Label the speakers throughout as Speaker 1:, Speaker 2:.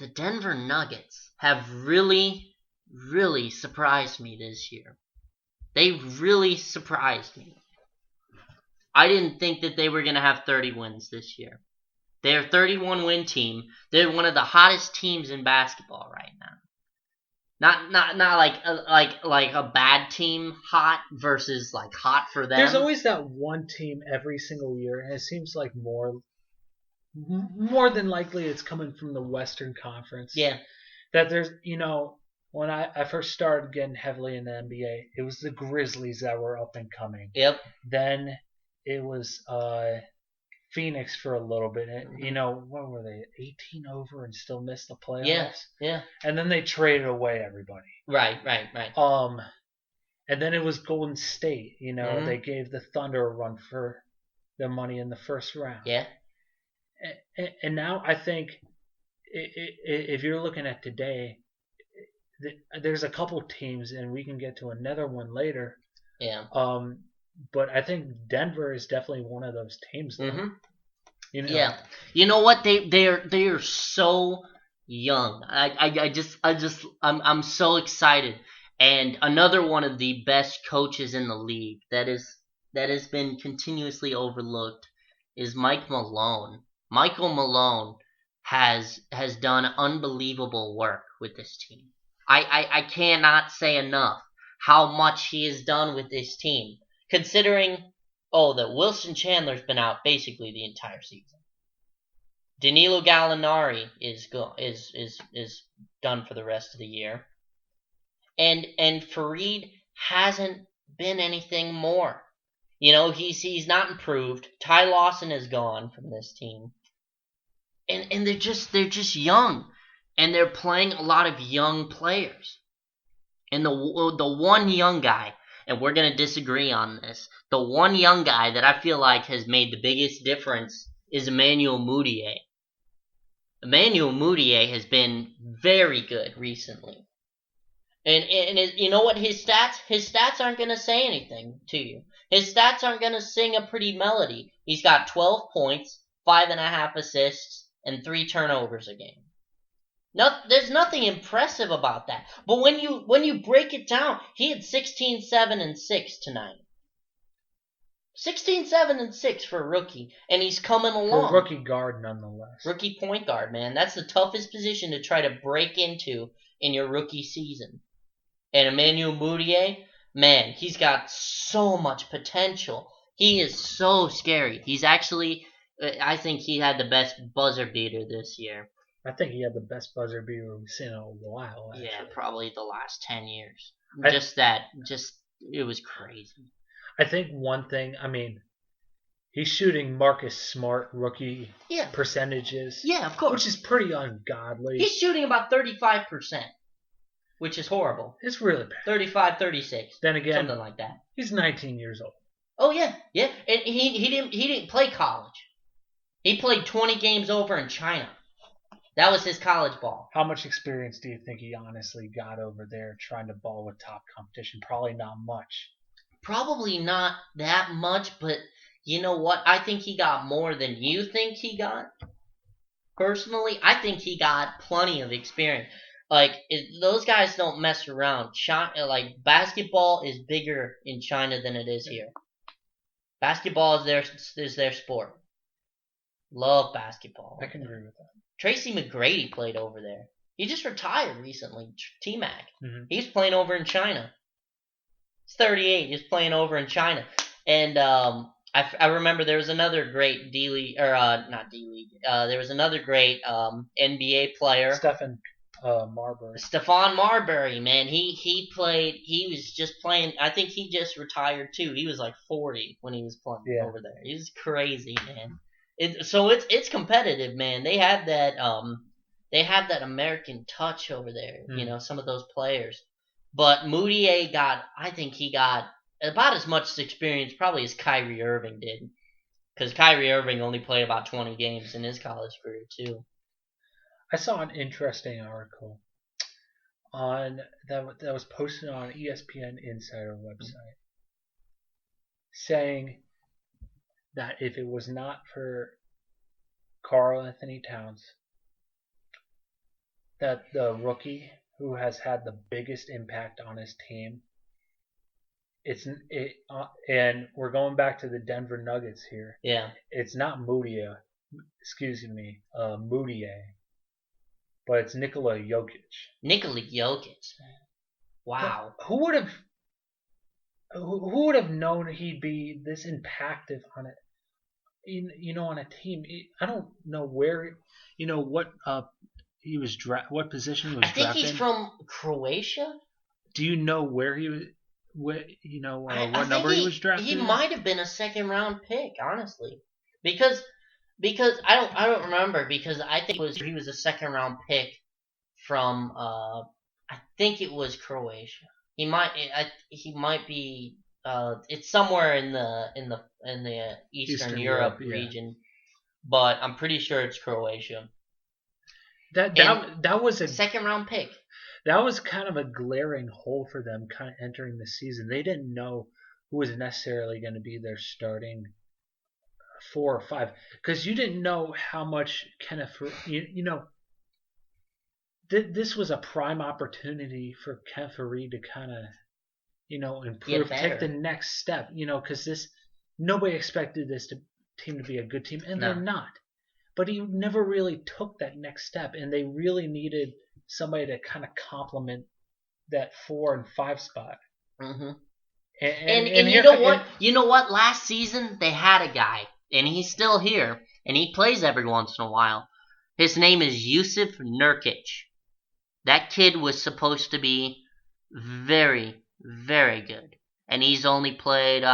Speaker 1: the Denver Nuggets have really, really surprised me this year. They really surprised me. I didn't think that they were going to have 30 wins this year. They're a 31-win team. They're one of the hottest teams in basketball right now. Not like a bad team hot versus like hot for them.
Speaker 2: There's always that one team every single year, and it seems like more than likely it's coming from the Western Conference.
Speaker 1: Yeah.
Speaker 2: That there's, when I first started getting heavily in the NBA, it was the Grizzlies that were up and coming.
Speaker 1: Yep.
Speaker 2: Then it was Phoenix for a little bit. What were they, 18 over and still missed the playoffs?
Speaker 1: Yeah.
Speaker 2: And then they traded away everybody.
Speaker 1: Right.
Speaker 2: And then it was Golden State. They gave the Thunder a run for their money in the first round.
Speaker 1: Yeah.
Speaker 2: And now I think if you're looking at today, there's a couple teams, and we can get to another one later.
Speaker 1: Yeah.
Speaker 2: But I think Denver is definitely one of those teams.
Speaker 1: Mm-hmm. Yeah. You know what? They are so young. I'm so excited. And another one of the best coaches in the league that has been continuously overlooked is Mike Malone. Michael Malone has done unbelievable work with this team. I cannot say enough how much he has done with this team. Considering, that Wilson Chandler's been out basically the entire season. Danilo Gallinari is done for the rest of the year. And Fareed hasn't been anything more. He's not improved. Ty Lawson is gone from this team. And they're just young. And they're playing a lot of young players. And the one young guy, and we're going to disagree on this, the one young guy that I feel like has made the biggest difference is Emmanuel Mudiay. Emmanuel Mudiay has been very good recently. And you know what, his stats aren't going to say anything to you. His stats aren't going to sing a pretty melody. He's got 12 points, 5.5 assists, and 3 turnovers a game. No, there's nothing impressive about that. But when you break it down, he had 16, 7, and 6 tonight. 16, 7, and 6 for a rookie, and he's coming along.
Speaker 2: For a rookie guard, nonetheless.
Speaker 1: Rookie point guard, man. That's the toughest position to try to break into in your rookie season. And Emmanuel Mudiay, man, he's got so much potential. He is so scary. He's actually, I think he had the best buzzer beater this year.
Speaker 2: I think he had the best buzzer beater we've seen in a while. Actually.
Speaker 1: Yeah, probably the last 10 years. It was crazy.
Speaker 2: I think one thing, he's shooting Marcus Smart rookie percentages.
Speaker 1: Yeah, of course.
Speaker 2: Which is pretty ungodly.
Speaker 1: He's shooting about 35%, which is horrible.
Speaker 2: It's really bad.
Speaker 1: 35, 36.
Speaker 2: Then again,
Speaker 1: something like that.
Speaker 2: He's 19 years old.
Speaker 1: Oh yeah. And he didn't play college. He played 20 games over in China. That was his college ball.
Speaker 2: How much experience do you think he honestly got over there trying to ball with top competition? Probably not much.
Speaker 1: Probably not that much, but you know what? I think he got more than you think he got. Personally, I think he got plenty of experience. Those guys don't mess around. Basketball is bigger in China than it is here. Basketball is their sport. Love basketball.
Speaker 2: I can agree with that.
Speaker 1: Tracy McGrady played over there. He just retired recently. T-Mac.
Speaker 2: Mm-hmm.
Speaker 1: He's playing over in China. He's 38. He's playing over in China. And I remember there was another great D-League, or not D-League. There was another great NBA player.
Speaker 2: Stephon Marbury.
Speaker 1: Stephon Marbury, man. He played. He was just playing. I think he just retired too. He was like 40 when he was playing over there. He was crazy, man. It's competitive, man. They have that American touch over there. Some of those players. But Mudiay I think he got about as much experience probably as Kyrie Irving did, because Kyrie Irving only played about 20 games in his college career too.
Speaker 2: I saw an interesting article that was posted on ESPN Insider website saying that if it was not for Karl Anthony Towns, that the rookie who has had the biggest impact on his team, and we're going back to the Denver Nuggets here.
Speaker 1: Yeah.
Speaker 2: It's not Moutier, but it's Nikola Jokic.
Speaker 1: Nikola Jokic. Wow.
Speaker 2: Who would have known he'd be this impactful on it? On a team. I don't know where, what he was what position he was drafted.
Speaker 1: I think he's from Croatia.
Speaker 2: Do you know where he was? What number he was drafted?
Speaker 1: He might have been a second round pick, honestly, because I don't remember, because I think he was a second round pick from I think it was Croatia. He might be. It's somewhere in the Eastern Europe region, but I'm pretty sure it's Croatia.
Speaker 2: That was a
Speaker 1: second round pick.
Speaker 2: That was kind of a glaring hole for them, kind of entering the season. They didn't know who was necessarily going to be their starting 4 or 5, because you didn't know how much Kenneth. This was a prime opportunity for Kenneth Faried to kind of, improve, take the next step. Because nobody expected this team to be a good team, and they're not. But he never really took that next step, and they really needed somebody to kind of complement that 4 and 5 spot.
Speaker 1: Mm-hmm. And you know what? You know what? Last season they had a guy, and he's still here, and he plays every once in a while. His name is Jusuf Nurkic. That kid was supposed to be very, very good, and he's only played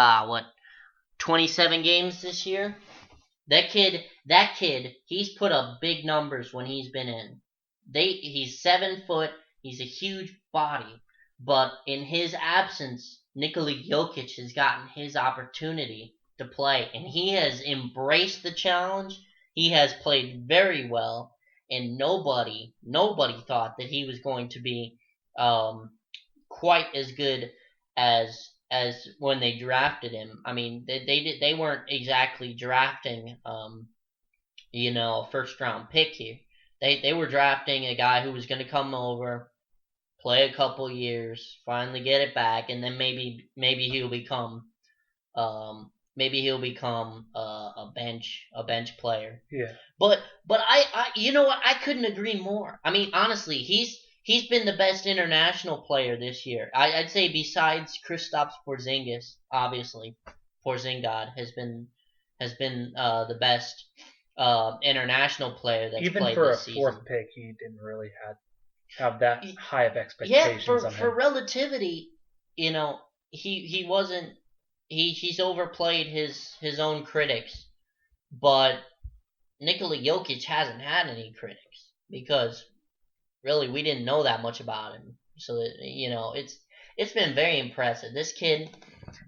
Speaker 1: 27 games this year. That kid, he's put up big numbers when he's been in. He's 7 foot. He's a huge body, but in his absence, Nikola Jokic has gotten his opportunity to play, and he has embraced the challenge. He has played very well, and nobody thought that he was going to be quite as good as when they drafted him. I mean, they weren't exactly drafting a first round pick here. They were drafting a guy who was going to come over, play a couple years, finally get it back, and then maybe he'll become a bench player.
Speaker 2: Yeah.
Speaker 1: But I you know what, I couldn't agree more. I mean, honestly, he's been the best international player this year. I'd say besides Kristaps Porzingis, obviously, Porzingis has been the best international player that's
Speaker 2: even
Speaker 1: played
Speaker 2: for
Speaker 1: this
Speaker 2: a
Speaker 1: season.
Speaker 2: 4th pick. He didn't really have that high of expectations.
Speaker 1: Yeah, for relativity, he wasn't. He's overplayed his own critics, but Nikola Jokic hasn't had any critics, because really we didn't know that much about him. So it's been very impressive. This kid.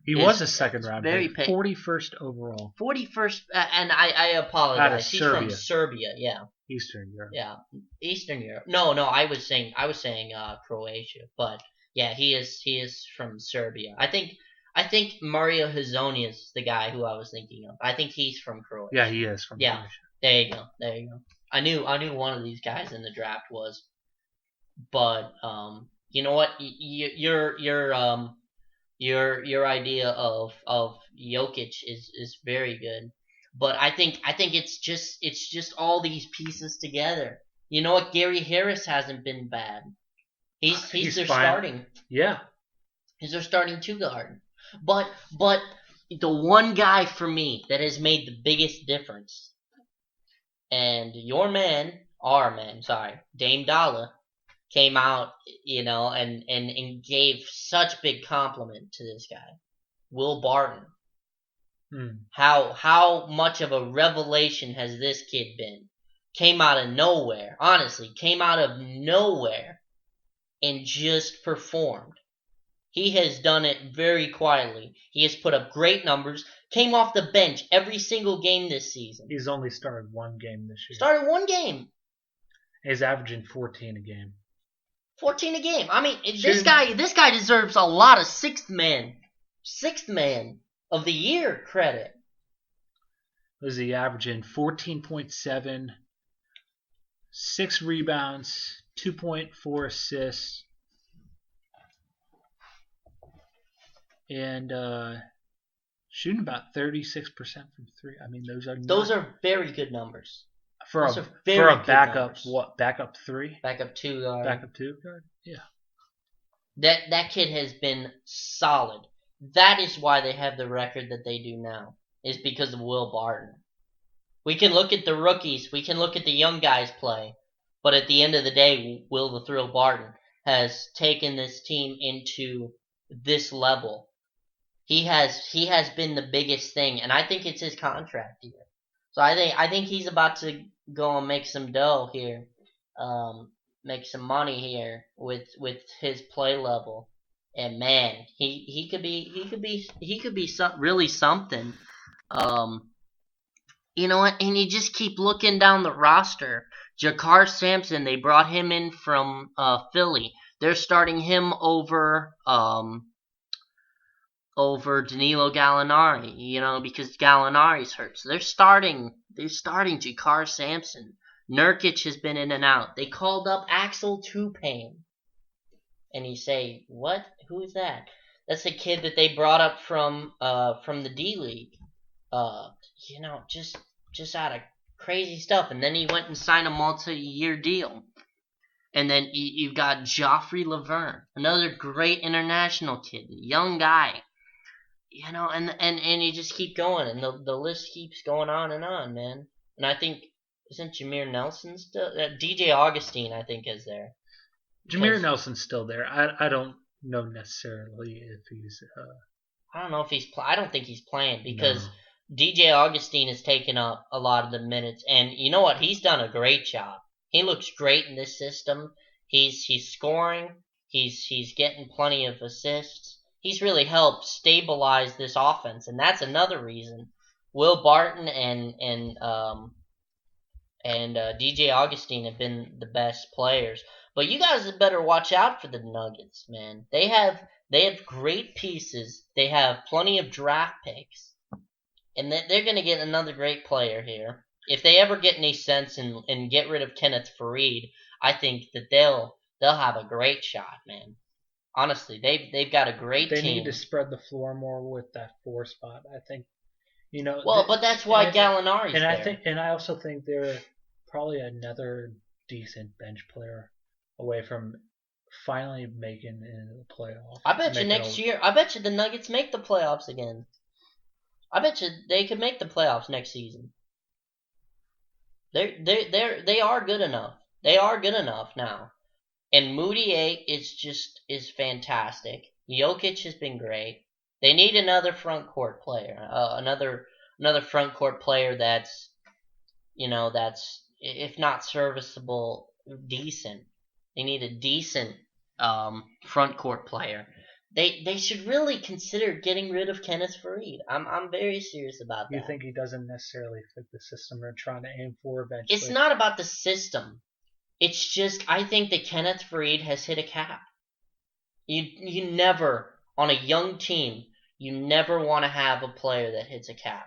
Speaker 2: He was a second round pick, 41st overall.
Speaker 1: 41st, and I apologize. He's from Serbia, yeah.
Speaker 2: Eastern Europe.
Speaker 1: Yeah, Eastern Europe. No, I was saying Croatia, but yeah, he is from Serbia. I think Mario Hezonja is the guy who I was thinking of. I think he's from Croatia.
Speaker 2: Yeah, he is from Croatia.
Speaker 1: There you go. I knew one of these guys in the draft was, but you know what? Your idea of Jokic is very good, but I think it's just all these pieces together. You know what? Gary Harris hasn't been bad. He's their
Speaker 2: fine.
Speaker 1: starting.
Speaker 2: Yeah.
Speaker 1: He's their starting 2 guard. But the one guy for me that has made the biggest difference, and our man, Dame Dollar, came out, and gave such big compliment to this guy, Will Barton. How much of a revelation has this kid been? Came out of nowhere, honestly, and just performed. He has done it very quietly. He has put up great numbers. Came off the bench every single game this season.
Speaker 2: He's only started 1 game this year.
Speaker 1: Started 1 game.
Speaker 2: He's averaging 14 a game.
Speaker 1: 14 a game. I mean, this guy deserves a lot of sixth man of the year credit.
Speaker 2: Was he averaging 14.7, 6 rebounds, 2.4 assists. And shooting about 36% from three. I mean,
Speaker 1: those are very good numbers.
Speaker 2: For a backup, what? Backup 3?
Speaker 1: Backup 2 guard.
Speaker 2: Backup 2 guard? Yeah.
Speaker 1: That kid has been solid. That is why they have the record that they do now. Is because of Will Barton. We can look at the rookies. We can look at the young guys play. But at the end of the day, Will the Thrill Barton has taken this team into this level. He has been the biggest thing, and I think it's his contract year. So I think he's about to go and make some dough here, make some money here with his play level. And man, he could be really something. You know what? And you just keep looking down the roster. Jakar Sampson, they brought him in from Philly. They're starting him over Danilo Gallinari, you know, because Gallinari's hurt. So they're starting Jakar Sampson. Nurkic has been in and out. They called up Axel Tupain. And you say, what? Who is that? That's a kid that they brought up from the D League. You know, just out of crazy stuff. And then he went and signed a multi-year deal. And then you've got Joffrey Laverne, another great international kid, young guy. You know, and you just keep going, and the list keeps going on, man. And I think, isn't Jameer Nelson still? DJ Augustine, I think, is there.
Speaker 2: Jameer Nelson's still there. I don't know necessarily if he's...
Speaker 1: I don't know if I don't think he's playing, because DJ Augustine has taken up a lot of the minutes. And you know what? He's done a great job. He looks great in this system. He's scoring. He's getting plenty of assists. He's really helped stabilize this offense, and that's another reason Will Barton and DJ Augustine have been the best players. But you guys had better watch out for the Nuggets, man. They have great pieces. They have plenty of draft picks, and they're going to get another great player here. If they ever get any sense and get rid of Kenneth Faried, I think that they'll have a great shot, man. Honestly, they've got a great team.
Speaker 2: They need to spread the floor more with that 4 spot. I think, you know.
Speaker 1: Well, but that's why Gallinari's there.
Speaker 2: I also think they're probably another decent bench player away from finally making it into the playoffs.
Speaker 1: I bet you next year. I bet you the Nuggets make the playoffs again. I bet you they could make the playoffs next season. They are good enough. They are good enough now. And Moutier is fantastic. Jokic has been great. They need another front court player, another front court player that's if not serviceable, decent. They need a decent front court player. They should really consider getting rid of Kenneth Faried. I'm very serious about that.
Speaker 2: You think he doesn't necessarily fit the system they're trying to aim for eventually?
Speaker 1: It's not about the system. It's just, I think that Kenneth Faried has hit a cap. You never, on a young team, you never want to have a player that hits a cap.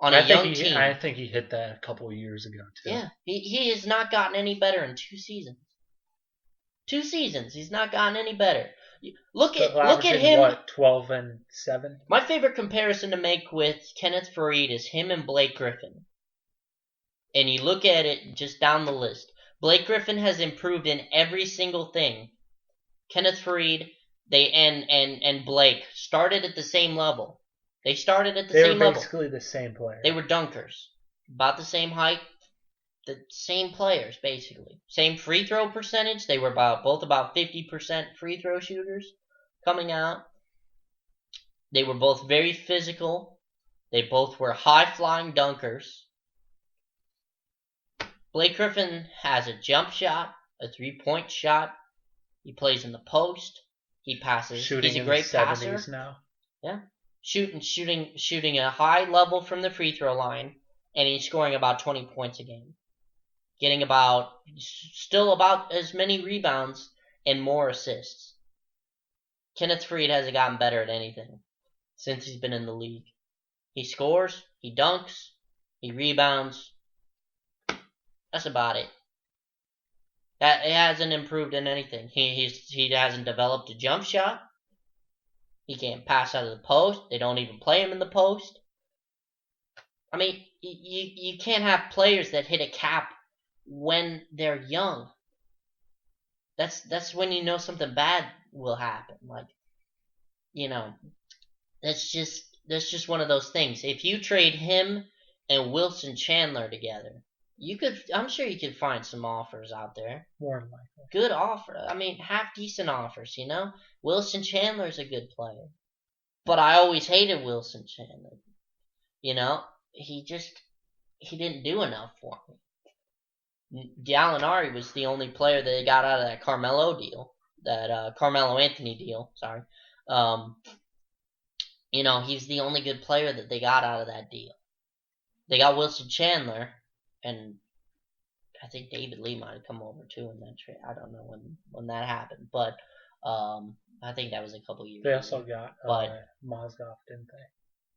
Speaker 1: On a young team.
Speaker 2: I think he hit that a couple of years ago, too.
Speaker 1: Yeah, he has not gotten any better in 2 seasons. 2 seasons, he's not gotten any better. Look at him.
Speaker 2: What, 12 and 7?
Speaker 1: My favorite comparison to make with Kenneth Faried is him and Blake Griffin. And you look at it just down the list. Blake Griffin has improved in every single thing. Kenneth Faried, and Blake started at the same level. They started at the same level.
Speaker 2: They were basically the same player.
Speaker 1: They were dunkers. About the same height. The same players, basically. Same free throw percentage. They were both about 50% free throw shooters coming out. They were both very physical. They both were high-flying dunkers. Blake Griffin has a jump shot, a 3-point shot. He plays in the post. He passes. He's a great passer.
Speaker 2: Now.
Speaker 1: Yeah, shooting a high level from the free throw line, and he's scoring about 20 points a game, getting still about as many rebounds and more assists. Kenneth Faried hasn't gotten better at anything since he's been in the league. He scores, he dunks, he rebounds. That's about it. That it hasn't improved in anything. He hasn't developed a jump shot. He can't pass out of the post. They don't even play him in the post. I mean, you can't have players that hit a cap when they're young. That's when you know something bad will happen. Like, that's just one of those things. If you trade him and Wilson Chandler together, I'm sure you could find some offers out there.
Speaker 2: More than likely.
Speaker 1: Good offer. I mean, half decent offers, Wilson Chandler's a good player. But I always hated Wilson Chandler. He didn't do enough for me. Gallinari was the only player that they got out of that Carmelo deal. That Carmelo Anthony deal, sorry. He's the only good player that they got out of that deal. They got Wilson Chandler, and I think David Lee might have come over too in that trade. I don't know when that happened, but I think that was a couple years.
Speaker 2: They also got Mozgov, didn't they?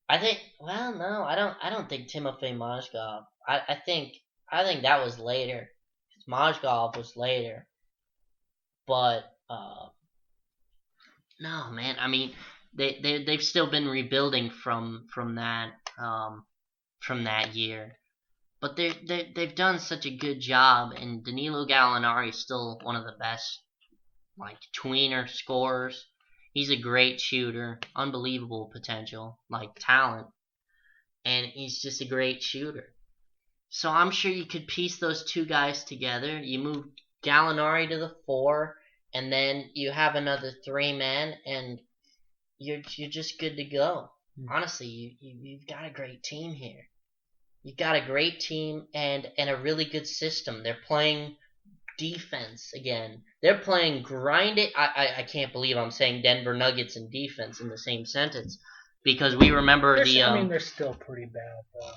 Speaker 1: I think. Well, no, I don't think Timofey Mozgov. I think that was later. Mozgov was later, but no, man. I mean, they've still been rebuilding from that year. But they've done such a good job, and Danilo Gallinari is still one of the best, tweener scorers. He's a great shooter, unbelievable potential, talent, and he's just a great shooter. So I'm sure you could piece those two guys together. You move Gallinari to the 4, and then you have another 3-man, and you're just good to go. Honestly, you've got a great team here. You've got a great team and a really good system. They're playing defense again. They're playing grind it. I can't believe I'm saying Denver Nuggets and defense in the same sentence, because we remember
Speaker 2: they're still pretty bad though.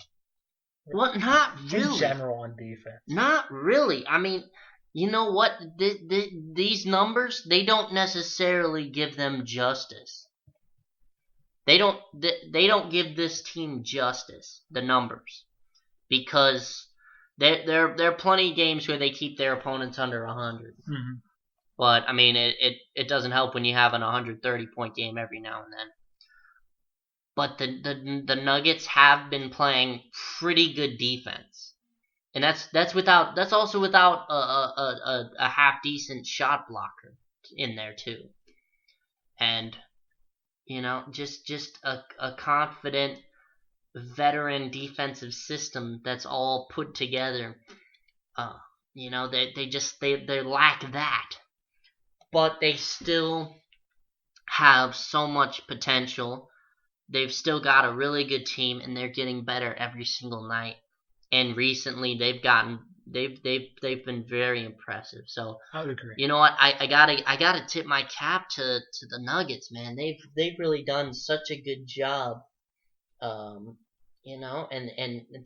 Speaker 1: Well, not really.
Speaker 2: In general on defense.
Speaker 1: Not really. I mean, you know what? These numbers, they don't necessarily give them justice. They don't give this team justice, the numbers, because there are plenty of games where they keep their opponents under 100.
Speaker 2: Mm-hmm.
Speaker 1: But I mean, it doesn't help when you have an 130-point game every now and then. But the Nuggets have been playing pretty good defense, and that's also without a half decent shot blocker in there too, and just a confident veteran defensive system that's all put together. They lack that, but they still have so much potential. They've still got a really good team, and they're getting better every single night. And recently, they've been very impressive. So
Speaker 2: I would agree.
Speaker 1: You know what? I gotta tip my cap to the Nuggets, man. They've really done such a good job. And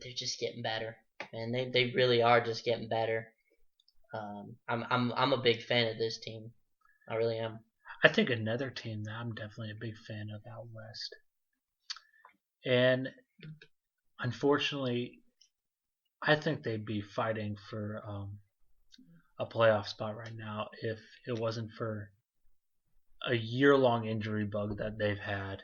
Speaker 1: they're just getting better, and they really are just getting better. I'm a big fan of this team. I really am.
Speaker 2: I think another team that I'm definitely a big fan of out west. And unfortunately, I think they'd be fighting for a playoff spot right now if it wasn't for a year-long injury bug that they've had.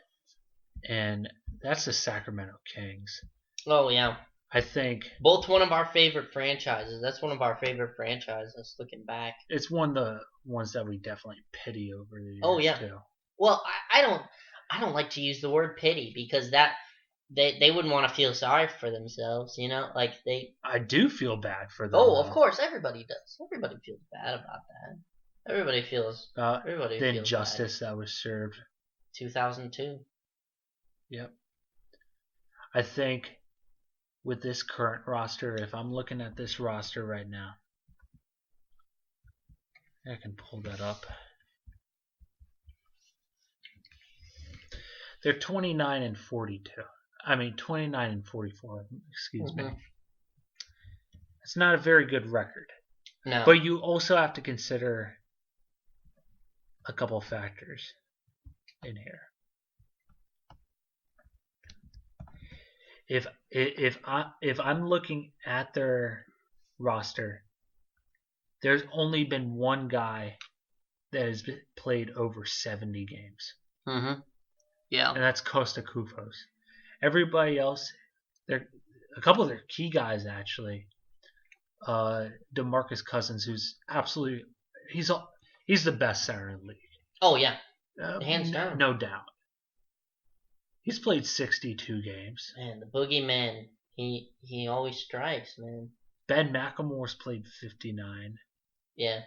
Speaker 2: And that's the Sacramento Kings.
Speaker 1: Oh, yeah.
Speaker 2: I think
Speaker 1: both one of our favorite franchises. That's one of our favorite franchises looking back.
Speaker 2: It's one of the ones that we definitely pity over the years.
Speaker 1: Oh, yeah.
Speaker 2: Too.
Speaker 1: Well, I don't like to use the word pity, because that they wouldn't want to feel sorry for themselves,
Speaker 2: I do feel bad for them.
Speaker 1: Oh, of course, everybody does. Everybody feels bad about that. Everybody feels
Speaker 2: the injustice that was served.
Speaker 1: 2002.
Speaker 2: Yep. I think with this current roster, if I'm looking at this roster right now, I can pull that up. They're 29 and 42. I mean, 29 and 44. Excuse me. It's not a very good record.
Speaker 1: No.
Speaker 2: But you also have to consider a couple factors in here. If I'm looking at their roster, there's only been one guy that has played over 70 games.
Speaker 1: Mm-hmm. Yeah.
Speaker 2: And that's Costa Koufos. Everybody else, a couple of their key guys actually. DeMarcus Cousins, who's absolutely he's the best center in the league.
Speaker 1: Oh yeah, hands down,
Speaker 2: no doubt. He's played 62 games.
Speaker 1: Man, the boogeyman, he always strikes, man.
Speaker 2: Ben McLemore's played 59.
Speaker 1: Yeah.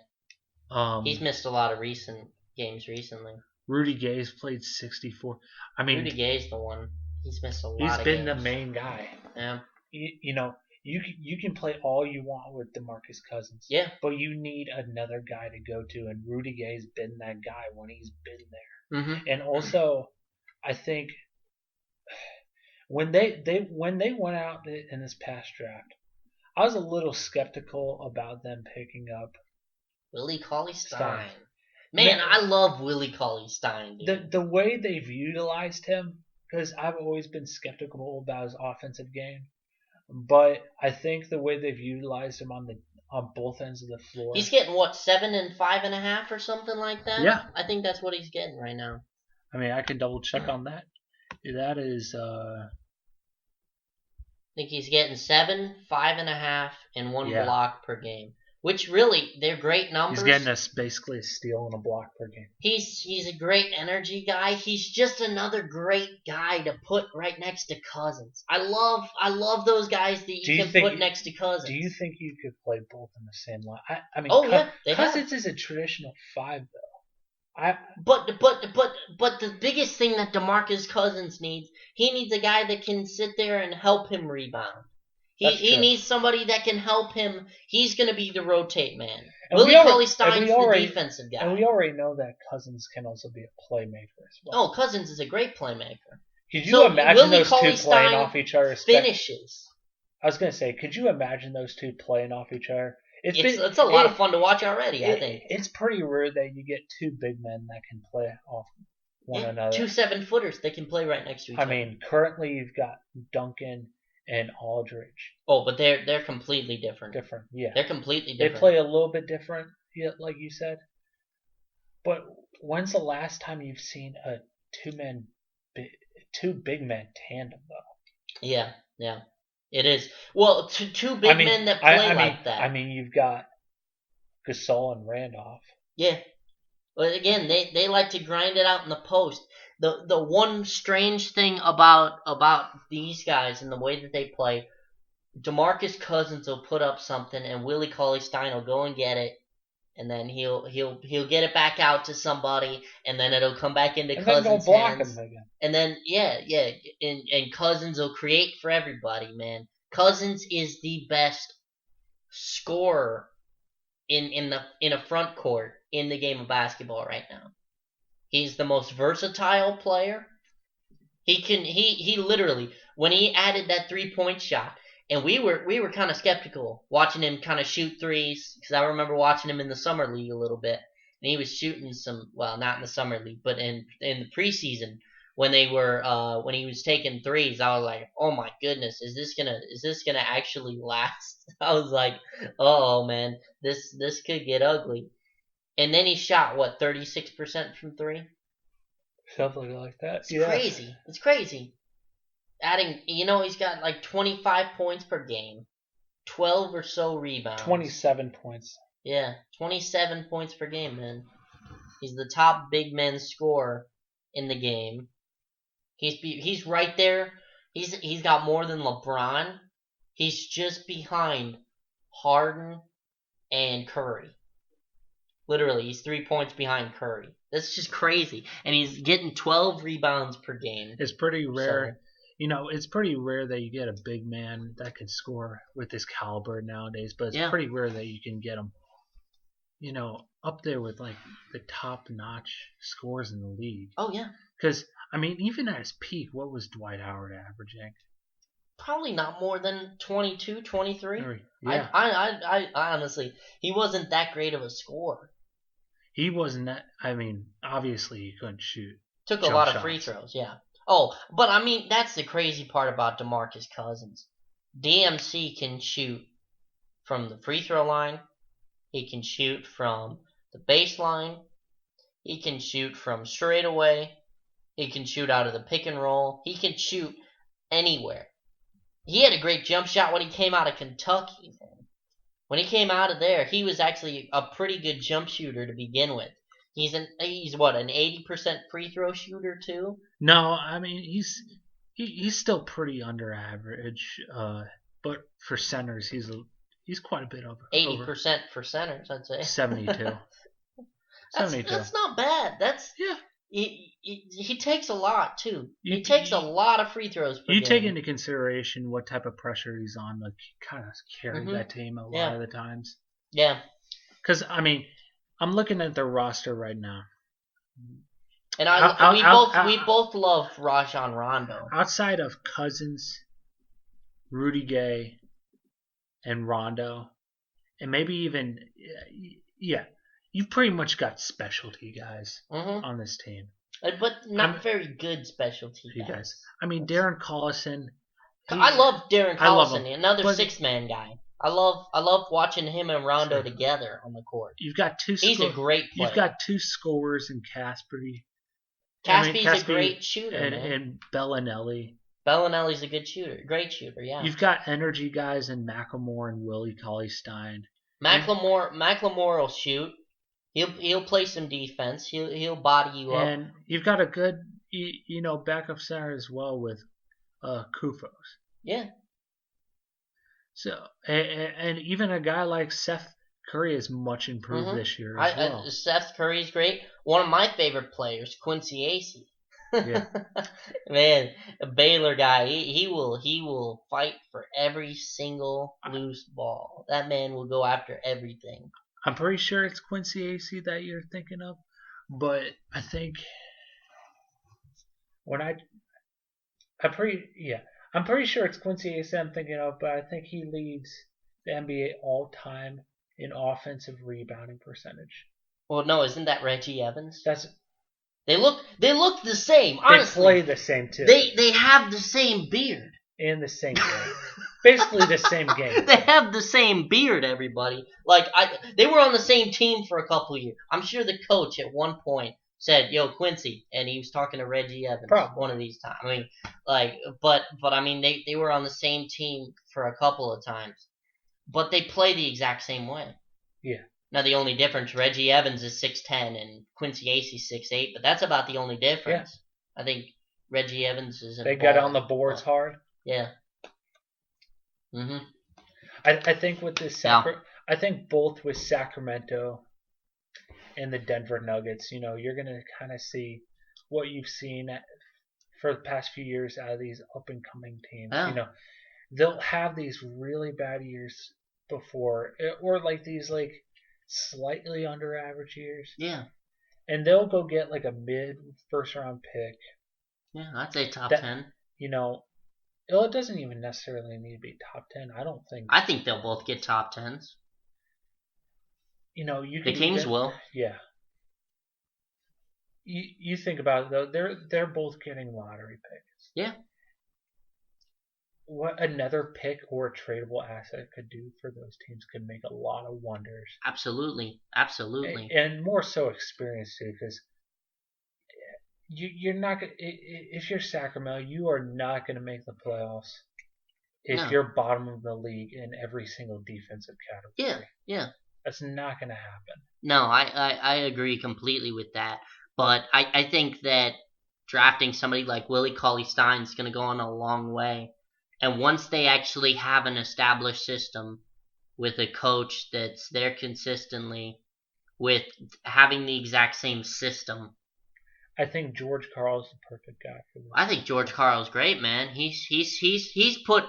Speaker 1: He's missed a lot of recent games recently.
Speaker 2: Rudy Gay's played 64. I mean,
Speaker 1: Rudy Gay's the one. He's missed a lot.
Speaker 2: He's been the main guy.
Speaker 1: Yeah.
Speaker 2: You know, you can play all you want with DeMarcus Cousins.
Speaker 1: Yeah.
Speaker 2: But you need another guy to go to, and Rudy Gay's been that guy when he's been there.
Speaker 1: Mm-hmm.
Speaker 2: And also, I think when they went out in this past draft, I was a little skeptical about them picking up
Speaker 1: Willie Cauley-Stein. Man, I love Willie Cauley-Stein.
Speaker 2: Dude. The way they've utilized him, because I've always been skeptical about his offensive game, but I think the way they've utilized him on both ends of the floor.
Speaker 1: He's getting what, 7 and 5.5 or something like that?
Speaker 2: Yeah,
Speaker 1: I think that's what he's getting right now.
Speaker 2: I mean, I can double check on that. That is.
Speaker 1: I think he's getting 7, 5.5, and 1 block per game. Which really, they're great numbers.
Speaker 2: He's getting us basically a steal and a block per game.
Speaker 1: He's a great energy guy. He's just another great guy to put right next to Cousins. I love those guys that you can put next to Cousins.
Speaker 2: Do you think you could play both in the same line? I mean,
Speaker 1: Cousins
Speaker 2: is a traditional 5 though.
Speaker 1: But the biggest thing that DeMarcus Cousins needs, he needs a guy that can sit there and help him rebound. He needs somebody that can help him. He's going to be the rotate man. Willie Cauley-Stein's the defensive guy.
Speaker 2: And we already know that Cousins can also be a playmaker as well.
Speaker 1: Oh, Cousins is a great playmaker.
Speaker 2: Could you imagine those two playing off each other?
Speaker 1: Finishes.
Speaker 2: I was going to say, could you imagine those two playing off each other?
Speaker 1: It's a lot of fun to watch already, I think.
Speaker 2: It's pretty rare that you get two big men that can play off one another.
Speaker 1: 2 7-footers that can play right next to each other.
Speaker 2: I mean, currently you've got Duncan and Aldridge.
Speaker 1: Oh, but they're completely different.
Speaker 2: Different, yeah.
Speaker 1: They're completely different.
Speaker 2: They play a little bit different, like you said. But when's the last time you've seen a two big men tandem though?
Speaker 1: Yeah. It is. Well, two big men that play like that.
Speaker 2: I mean, you've got Gasol and Randolph.
Speaker 1: Yeah. But again, they like to grind it out in the post. The one strange thing about these guys and the way that they play, DeMarcus Cousins will put up something and Willie Cauley-Stein will go and get it, and then he'll get it back out to somebody, and then it'll come back into Cousins' hands. And then and Cousins will create for everybody, man. Cousins is the best scorer in a front court in the game of basketball right now. He's the most versatile player. He literally, when he added that 3-point shot, and we were kind of skeptical watching him kind of shoot threes, because I remember watching him in the summer league a little bit, and he was shooting some, well, not in the summer league, but in the preseason when he was taking threes, I was like, oh my goodness, is this gonna actually last? I was like, oh man, this could get ugly. And then he shot, 36% from 3?
Speaker 2: Something like that.
Speaker 1: It's crazy. It's crazy. Adding, he's got like 25 points per game, 12 or so rebounds.
Speaker 2: 27 points.
Speaker 1: Yeah, 27 points per game, man. He's the top big men scorer in the game. He's right there. He's got more than LeBron. He's just behind Harden and Curry. Literally, he's 3 points behind Curry. That's just crazy. And he's getting 12 rebounds per game.
Speaker 2: It's pretty rare. So, it's pretty rare that you get a big man that can score with this caliber nowadays. But it's pretty rare that you can get him, up there with, like, the top-notch scores in the league.
Speaker 1: Oh, yeah.
Speaker 2: Because, I mean, even at his peak, what was Dwight Howard averaging?
Speaker 1: Probably not more than 22, 23.
Speaker 2: Yeah.
Speaker 1: I honestly, he wasn't that great of a scorer.
Speaker 2: He wasn't that. I mean, obviously he couldn't shoot.
Speaker 1: Took a lot of free throws, yeah. Oh, but I mean, that's the crazy part about DeMarcus Cousins. DMC can shoot from the free throw line. He can shoot from the baseline. He can shoot from straight away. He can shoot out of the pick and roll. He can shoot anywhere. He had a great jump shot when he came out of Kentucky. When he came out of there, he was actually a pretty good jump shooter to begin with. He's an 80% free throw shooter too?
Speaker 2: No, I mean he's still pretty under average. But for centers, he's quite a bit over.
Speaker 1: 80% for centers, I'd say.
Speaker 2: 72. 72.
Speaker 1: That's not bad. That's
Speaker 2: yeah.
Speaker 1: He takes a lot too. He takes a lot of free throws per game.
Speaker 2: Take into consideration what type of pressure he's on, like kind of carry that team a lot of the times.
Speaker 1: Yeah.
Speaker 2: Because I mean, I'm looking at their roster right now,
Speaker 1: and we both love Rajon Rondo.
Speaker 2: Outside of Cousins, Rudy Gay, and Rondo, and maybe even you've pretty much got specialty guys on this team.
Speaker 1: But not very good specialty guys.
Speaker 2: I mean, Darren Collison.
Speaker 1: I love Darren Collison, another six-man guy. I love watching him and Rondo together on the court.
Speaker 2: You've got two.
Speaker 1: He's a great player.
Speaker 2: You've got two scorers in Caspi.
Speaker 1: Caspi's a great shooter,
Speaker 2: and Bellinelli.
Speaker 1: Bellinelli's a good shooter, great shooter. Yeah.
Speaker 2: You've got energy guys in McLemore and Willie Cauley-Stein.
Speaker 1: McLemore will shoot. He'll play some defense. He'll body you up.
Speaker 2: And you've got a good backup center as well with Kufos.
Speaker 1: Yeah.
Speaker 2: So and even a guy like Seth Curry is much improved this year as well.
Speaker 1: Seth Curry's great. One of my favorite players, Quincy Acey.
Speaker 2: Yeah.
Speaker 1: Man, a Baylor guy. He will fight for every single loose ball. That man will go after everything.
Speaker 2: I'm pretty sure it's Quincy Acey that you're thinking of, but I think I'm pretty sure it's Quincy Acey I'm thinking of, but I think he leads the NBA all-time in offensive rebounding percentage.
Speaker 1: Well, no, isn't that Reggie Evans? They look the same. Honestly,
Speaker 2: they play the same too.
Speaker 1: They have the same beard
Speaker 2: and the same game. Basically the same game.
Speaker 1: They have the same beard. Everybody they were on the same team for a couple of years. I'm sure the coach at one point said, "Yo, Quincy," and he was talking to Reggie Evans one of these times. I mean, but I mean, they were on the same team for a couple of times, but they play the exact same way.
Speaker 2: Yeah.
Speaker 1: Now the only difference, Reggie Evans is 6'10" and Quincy Acey's 6'8", but that's about the only difference. Yeah. I think Reggie Evans is.
Speaker 2: They got on the boards hard.
Speaker 1: Yeah.
Speaker 2: I think with this, I think both with Sacramento and the Denver Nuggets, you're gonna kind of see what you've seen for the past few years out of these up and coming teams.
Speaker 1: Yeah.
Speaker 2: They'll have these really bad years before, or these slightly under average years.
Speaker 1: Yeah.
Speaker 2: And they'll go get a mid first round pick.
Speaker 1: Yeah, I'd say top 10.
Speaker 2: It doesn't even necessarily need to be top 10. I don't think.
Speaker 1: I think they'll both get top 10s.
Speaker 2: The
Speaker 1: Kings will.
Speaker 2: Yeah. You think about it though. They're both getting lottery picks.
Speaker 1: Yeah.
Speaker 2: What another pick or a tradable asset could do for those teams could make a lot of wonders.
Speaker 1: Absolutely.
Speaker 2: And more so experience too, because you're not gonna. If you're Sacramento, you are not going to make the playoffs if you're bottom of the league in every single defensive category.
Speaker 1: Yeah.
Speaker 2: That's not going to happen.
Speaker 1: No, I agree completely with that. But I think that drafting somebody like Willie Cauley-Stein is going to go on a long way. And once they actually have an established system with a coach that's there consistently, with having the exact same system,
Speaker 2: I think George Karl is the perfect guy for this.
Speaker 1: I think George Karl's great, man. He's put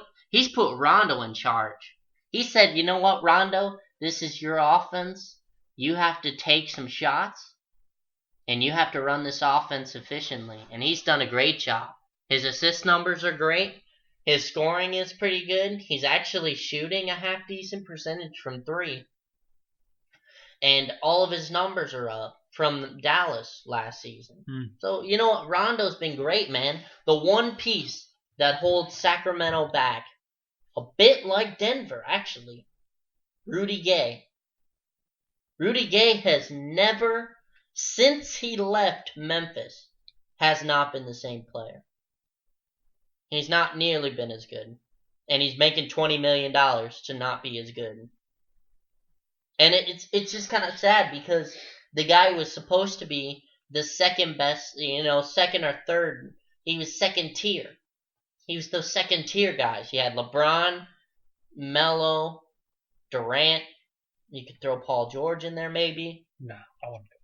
Speaker 1: Rondo in charge. He said, "You know what, Rondo? This is your offense. You have to take some shots, and you have to run this offense efficiently." And he's done a great job. His assist numbers are great. His scoring is pretty good. He's actually shooting a half-decent percentage from three. And all of his numbers are up from Dallas last season. So, you know what? Rondo's been great, man. The one piece that holds Sacramento back, a bit like Denver, actually, Rudy Gay. Rudy Gay has never, since he left Memphis, has not been the same player. He's not nearly been as good. And he's making $20 million to not be as good. And it's just kind of sad because the guy was supposed to be the second best, second or third. He was second tier. He was those second tier guys. You had LeBron, Melo, Durant. You could throw Paul George in there maybe.
Speaker 2: No, I wouldn't do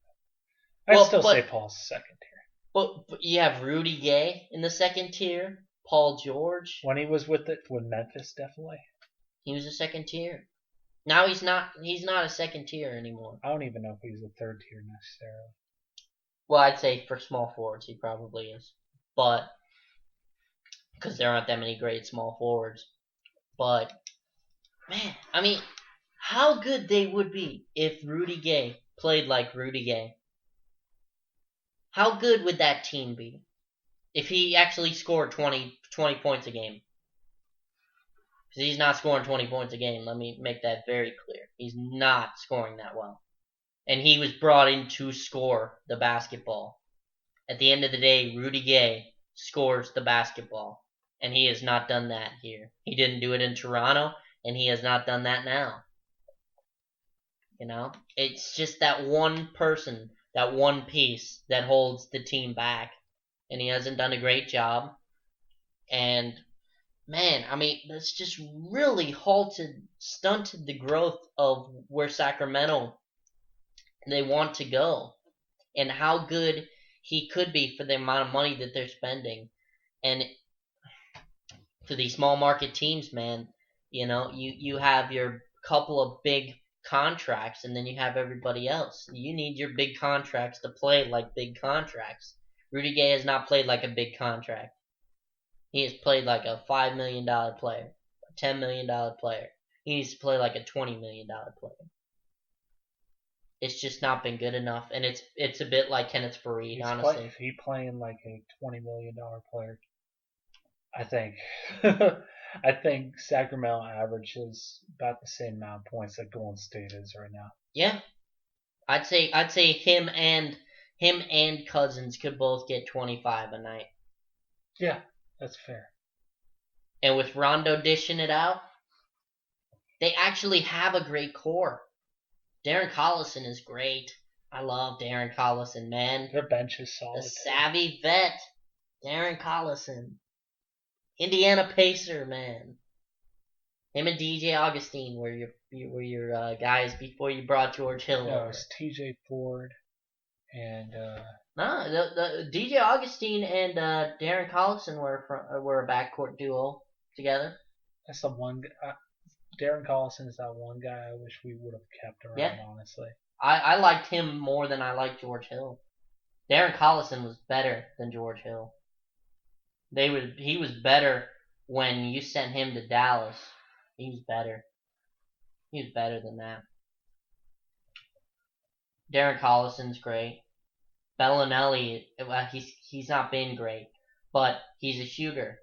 Speaker 2: that. I'd still say Paul's second tier.
Speaker 1: But you have Rudy Gay in the second tier. Paul George.
Speaker 2: When he was with Memphis, definitely.
Speaker 1: He was a second tier. Now he's not a second tier anymore.
Speaker 2: I don't even know if he's a third tier necessarily.
Speaker 1: Well, I'd say for small forwards he probably is. But because there aren't that many great small forwards. But man, I mean, how good they would be if Rudy Gay played like Rudy Gay. How good would that team be? If he actually scored 20 points a game. Because he's not scoring 20 points a game. Let me make that very clear. He's not scoring that well. And he was brought in to score the basketball. At the end of the day, Rudy Gay scores the basketball. And he has not done that here. He didn't do it in Toronto, and he has not done that now. It's just that one person, that one piece that holds the team back. And he hasn't done a great job. And, man, I mean, that's just really stunted the growth of where Sacramento, they want to go. And how good he could be for the amount of money that they're spending. And for these small market teams, man, you have your couple of big contracts, and then you have everybody else. You need your big contracts to play like big contracts. Rudy Gay has not played like a big contract. He has played like a $5 million player, a $10 million player. He needs to play like a $20 million player. It's just not been good enough, and it's a bit like Kenneth Faried, honestly.
Speaker 2: If he playing like a $20 million player, I think Sacramento averages about the same amount of points that Golden State is right now.
Speaker 1: Yeah, I'd say him and Cousins could both get 25 a night.
Speaker 2: Yeah, that's fair.
Speaker 1: And with Rondo dishing it out, they actually have a great core. Darren Collison is great. I love Darren Collison, man.
Speaker 2: Their bench is solid.
Speaker 1: The savvy vet, Darren Collison. Indiana Pacer, man. Him and DJ Augustine were your guys before you brought George Hill.
Speaker 2: No, it was TJ Ford and
Speaker 1: the DJ Augustine and Darren Collison were a backcourt duo together.
Speaker 2: That's the one. Darren Collison is that one guy I wish we would have kept around. Yeah. Honestly,
Speaker 1: I liked him more than I liked George Hill. Darren Collison was better than George Hill. He was better when you sent him to Dallas. He was better. He was better than that. Darren Collison's great. Bellinelli, he's not been great, but he's a shooter.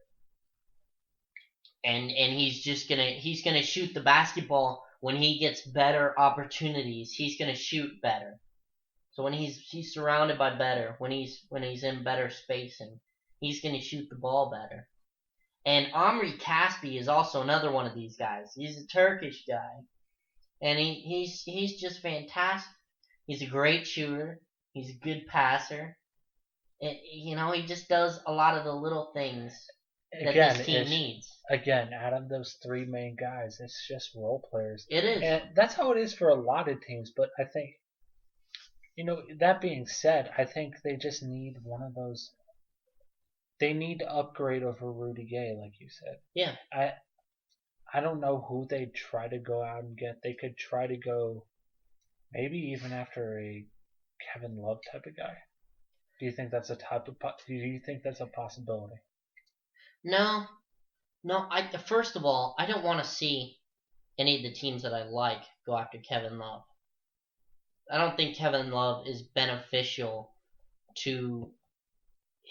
Speaker 1: And he's gonna shoot the basketball when he gets better opportunities. He's gonna shoot better. So when he's surrounded by better, when he's in better spacing, he's gonna shoot the ball better. And Omri Caspi is also another one of these guys. He's a Turkish guy, and he's just fantastic. He's a great shooter. He's a good passer. And, he just does a lot of the little things that this team needs.
Speaker 2: Again, out of those three main guys, it's just role players.
Speaker 1: It is.
Speaker 2: And that's how it is for a lot of teams. But I think, that being said, I think they just need one of those. They need to upgrade over Rudy Gay, like you said.
Speaker 1: Yeah.
Speaker 2: I don't know who they'd try to go out and get. They could try to go maybe even after a Kevin Love type of guy. Do you think that's do you think that's a possibility?
Speaker 1: No. First of all, I don't want to see any of the teams that I like go after Kevin Love. I don't think Kevin Love is beneficial to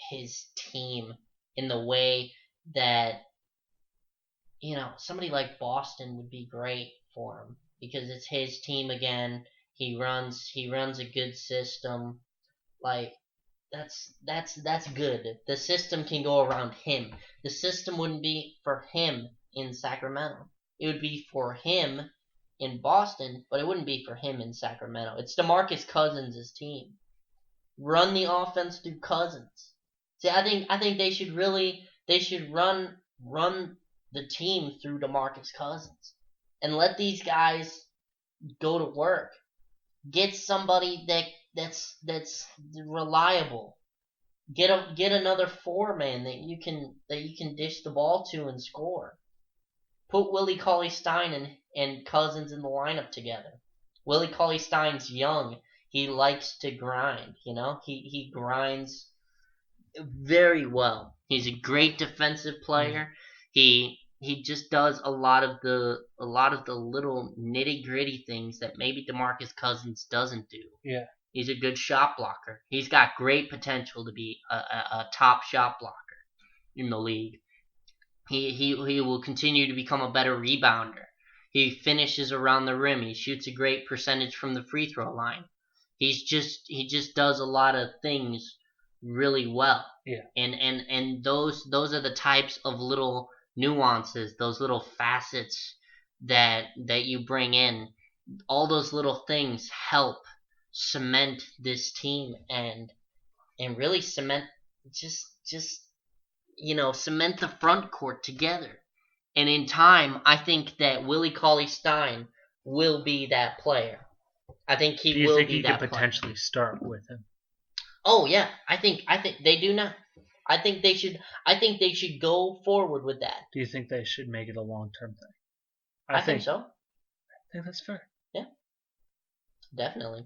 Speaker 1: his team in the way that somebody like Boston would be great for him, because it's his team again. He runs a good system. Like that's good. The system can go around him. The system wouldn't be for him in Sacramento. It would be for him in Boston, but it wouldn't be for him in Sacramento. It's DeMarcus Cousins' team. Run the offense through Cousins. See, I think they should run the team through DeMarcus Cousins and let these guys go to work. Get somebody that's reliable. Get another four-man that you can dish the ball to and score. Put Willie Cauley-Stein and Cousins in the lineup together. Willie Cauley-Stein's young. He likes to grind, He grinds very well. He's a great defensive player. He just does a lot of the little nitty-gritty things that maybe DeMarcus Cousins doesn't do.
Speaker 2: Yeah.
Speaker 1: He's a good shot blocker. He's got great potential to be a top shot blocker in the league. He will continue to become a better rebounder. He finishes around the rim. He shoots a great percentage from the free throw line. He just does a lot of things really well.
Speaker 2: Yeah.
Speaker 1: And those are the types of little nuances, those little facets that you bring in. All those little things help cement this team and really cement cement the front court together. And in time, I think that Willie Cauley-Stein will be that player. I think he will be that player. Do you think
Speaker 2: he could potentially start with him?
Speaker 1: Oh yeah, I think they do not. I think they should go forward with that.
Speaker 2: Do you think they should make it a long-term thing?
Speaker 1: I think so.
Speaker 2: I think that's fair.
Speaker 1: Yeah. Definitely.